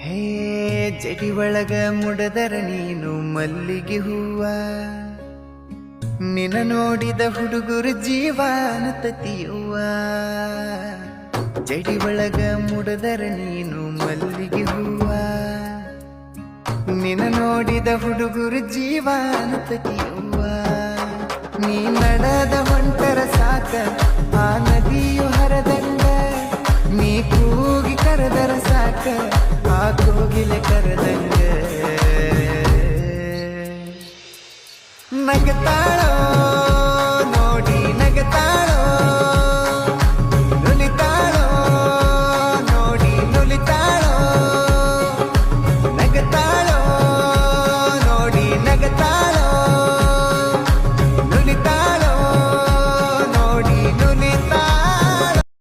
ಹೇ ಜಡಿ ಒಳಗ ಮುಡದರ ನೀನು ಮಲ್ಲಿಗೆ ಹೂವ, ನಿನ ನೋಡಿದ ಹುಡುಗರು ಜೀವಾನತತಿಯುವ. ಜಡಿ ಒಳಗ ಮುಡದರ ನೀನು ಮಲ್ಲಿಗೆ ಹೂವ, ನಿನ ನೋಡಿದ ಹುಡುಗರು ಜೀವಾನತತಿಯುವ. ನೀ ನಡೆದ ಹೊಂಟರ ಸಾಕ